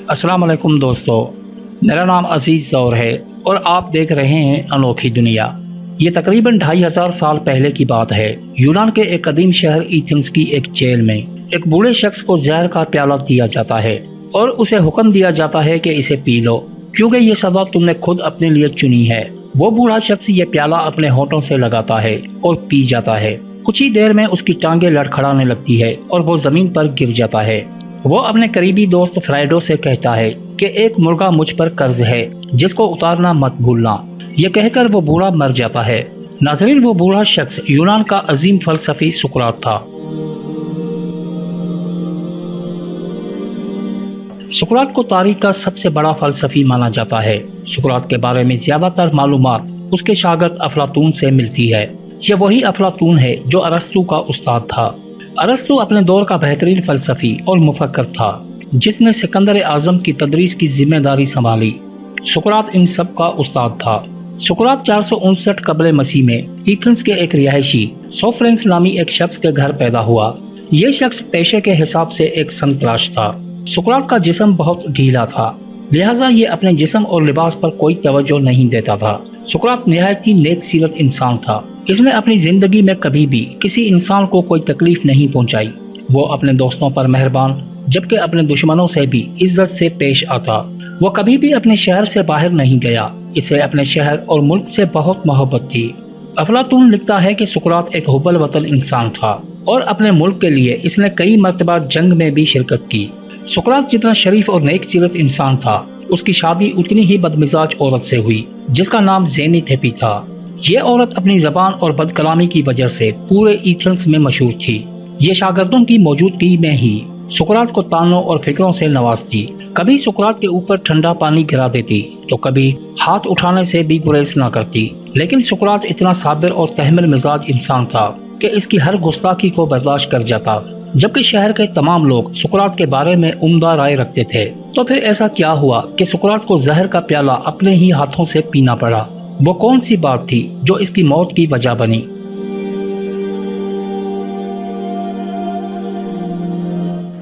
अस्सलाम वालेकुम दोस्तों, मेरा नाम अजीज़ ज़ौर है और आप देख रहे हैं अनोखी दुनिया। ये तकरीबन 2500 साल पहले की बात है। यूनान के एक कदीम शहर एथेंस की एक जेल में एक बूढ़े शख्स को जहर का प्याला दिया जाता है और उसे हुक्म दिया जाता है कि इसे पी लो, क्योंकि ये सज़ा तुमने खुद अपने लिए चुनी है। वो बूढ़ा शख्स ये प्याला अपने होठों से लगाता है और पी जाता है। कुछ ही देर में उसकी टांगें लड़खड़ाने लगती है और वो जमीन पर गिर जाता है। वो अपने करीबी दोस्त फ्राइडो से कहता है कि एक मुर्गा मुझ पर कर्ज है जिसको उतारना मत भूलना। ये कहकर वो बूढ़ा मर जाता है। नाज़रीन, वो बूढ़ा शख्स यूनान का अजीम फलसफी सुकरात था। सुकरात को तारीख का सबसे बड़ा फलसफी माना जाता है। सुकरात के बारे में ज्यादातर मालूमात उसके शागिर्द अफलातून से मिलती है। यह वही अफलातून है जो अरस्तु का उस्ताद था। अरस्तु अपने दौर का बेहतरीन फलसफी और मुफक्कर था, जिसने सिकंदर आजम की तदरीस की जिम्मेदारी संभाली। सुकरात इन सब का उस्ताद था। सुकरात 459 कबल मसीह में एथेंस के एक रिहायशी सोफ्रेंस नामी एक शख्स के घर पैदा हुआ। ये शख्स पेशे के हिसाब से एक संतराश था। सुकरात का जिस्म बहुत ढीला था, लिहाजा ये अपने जिस्म और लिबास पर कोई तवज्जो नहीं देता था। सुकरात निहायती नेक सीरत इंसान था। इसने अपनी जिंदगी में कभी भी किसी इंसान को कोई तकलीफ नहीं पहुंचाई। वो अपने दोस्तों पर मेहरबान, जबकि अपने दुश्मनों से भी इज्जत से पेश आता। वो कभी भी अपने शहर से बाहर नहीं गया। इसे अपने शहर और मुल्क से बहुत मोहब्बत थी। अफलातून लिखता है कि सुकरात एक हुब्बुल वतन इंसान था और अपने मुल्क के लिए इसने कई मर्तबा जंग में भी शिरकत की। सुकरात जितना शरीफ और नेक सीरत इंसान था, उसकी शादी उतनी ही बदमिजाज औरत से हुई जिसका नाम ज़ेनीथेपी था। ये औरत अपनी जबान और बदकलामी की वजह से पूरे एथेंस में मशहूर थी। ये शागिर्दों की मौजूदगी में ही सुकरात को तानों और फिक्रों से नवाजती। कभी सुकरात के ऊपर ठंडा पानी गिरा देती तो कभी हाथ उठाने से भी गुरेज ना करती। लेकिन सुकरात इतना साबिर और तहमिल मिजाज इंसान था कि इसकी हर गुस्ताखी को बर्दाश्त कर जाता। जबकि शहर के तमाम लोग सुकरात के बारे में उम्दा राय रखते थे, तो फिर ऐसा क्या हुआ कि सुकरात को जहर का प्याला अपने ही हाथों से पीना पड़ा? वो कौन सी बात थी जो इसकी मौत की वजह बनी?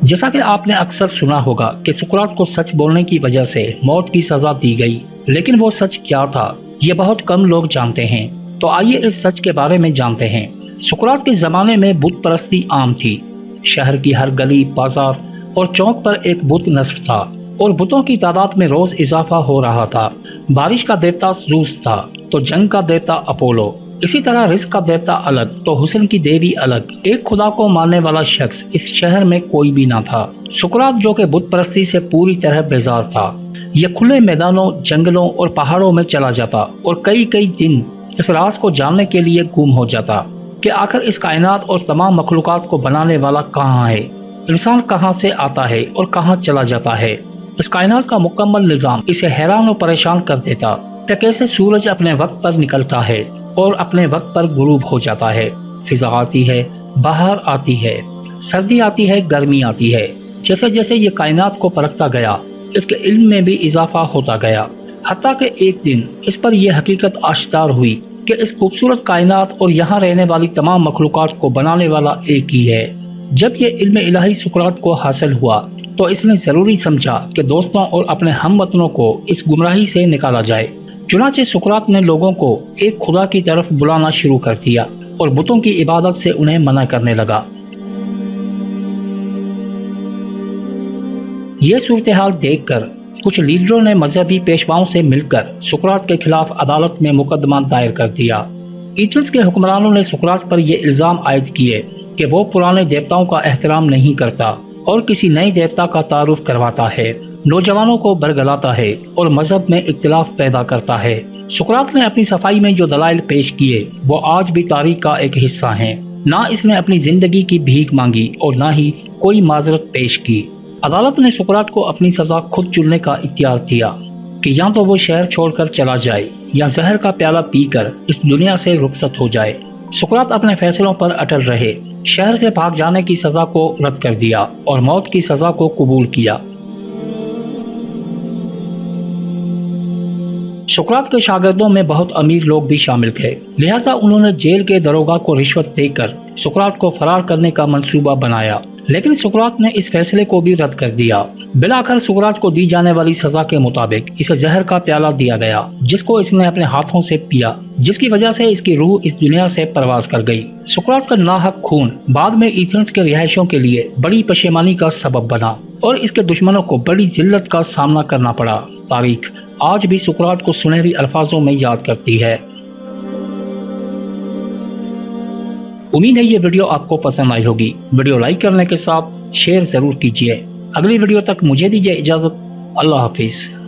जैसा कि आपने अक्सर सुना होगा कि सुकरात को सच बोलने की वजह से मौत की सजा दी गई, लेकिन वो सच क्या था ये बहुत कम लोग जानते हैं। तो आइए इस सच के बारे में जानते हैं। सुकरात के जमाने में बुत परस्ती आम थी। शहर की हर गली, बाजार और चौक पर एक बुत नस्ब था और बुतों की तादाद में रोज इजाफा हो रहा था। बारिश का देवता ज़ूस था तो जंग का देवता अपोलो। इसी तरह रिस्क का देवता अलग तो हुस्न की देवी अलग। एक खुदा को मानने वाला शख्स इस शहर में कोई भी ना था। सुकरात, जो कि बुत परस्ती से पूरी तरह बेजार था, यह खुले मैदानों, जंगलों और पहाड़ों में चला जाता और कई कई दिन इस राज को जानने के लिए गुम हो जाता कि आखिर इस कायनात और तमाम मखलूकात को बनाने वाला कहाँ है, इंसान कहाँ से आता है और कहाँ चला जाता है। इस कायनात का मुकम्मल निज़ाम इसे हैरान और परेशान कर देता कि कैसे सूरज अपने वक्त पर निकलता है और अपने वक्त पर गुरूब हो जाता है। फिजा आती है, बाहर आती है, सर्दी आती है, गर्मी आती है। जैसे जैसे ये कायनात को परखता गया, इसके इल्म में भी इजाफा होता गया। हत्ता कि एक दिन इस पर यह हकीकत आश्कार हुई कि इस खूबसूरत कायनात और यहाँ रहने वाली तमाम मखलूकात को बनाने वाला एक ही है। जब ये इल्म इलाही सुकरात को हासिल हुआ तो इसने ज़रूरी समझा कि दोस्तों और अपने हमवतनों को इस गुमराही से निकाला जाए। चुनांचे सुकरात ने लोगों को एक खुदा की तरफ बुलाना शुरू कर दिया और बुतों की इबादत से उन्हें मना करने लगा। ये सूरत हाल देखकर कुछ लीडरों ने मजहबी पेशवाओं से मिलकर सुकरात के खिलाफ अदालत में मुकदमा दायर कर दिया। एथेंस के हुक्मरानों ने सुकरात पर यह इल्जाम आयद किए कि वो पुराने देवताओं का एहतराम नहीं करता और किसी नए देवता का तारुफ करवाता है, नौजवानों को बरगलाता है और मजहब में इख्तिलाफ पैदा करता है। सुकरात ने अपनी सफाई में जो दलाइल पेश किए वो आज भी तारीख का एक हिस्सा हैं। ना इसने अपनी जिंदगी की भीख मांगी और ना ही कोई माजरत पेश की। अदालत ने सुकरात को अपनी सजा खुद चुनने का इख्तियार दिया कि या तो वो शहर छोड़कर चला जाए या जहर का प्याला पीकर इस दुनिया से रुखसत हो जाए। सुकरात अपने फैसलों पर अटल रहे, शहर से भाग जाने की सजा को रद्द कर दिया और मौत की सजा को कबूल किया। सुकरात के शागिर्दों में बहुत अमीर लोग भी शामिल थे, लिहाजा उन्होंने जेल के दरोगा को रिश्वत देकर सुकरात को फरार करने का मंसूबा बनाया لیکن سقراط نے اس فیصلے کو بھی رد کر دیا۔ بلاخر سقراط کو دی جانے والی سزا کے مطابق اسے زہر کا پیالہ دیا گیا جس کو اس نے اپنے ہاتھوں سے پیا، جس کی وجہ سے اس کی روح اس دنیا سے پرواز کر گئی۔ سقراط کا ناحق خون بعد میں ایتھنز کے رہائشیوں کے لیے بڑی پشیمانی کا سبب بنا اور اس کے دشمنوں کو بڑی ذلت کا سامنا کرنا پڑا۔ تاریخ آج بھی سقراط کو سنہری الفاظوں میں یاد کرتی ہے۔ امید ہے یہ ویڈیو آپ کو پسند آئی ہوگی۔ ویڈیو لائک کرنے کے ساتھ شیئر ضرور کیجیے۔ اگلی ویڈیو تک مجھے دیجیے اجازت۔ اللہ حافظ۔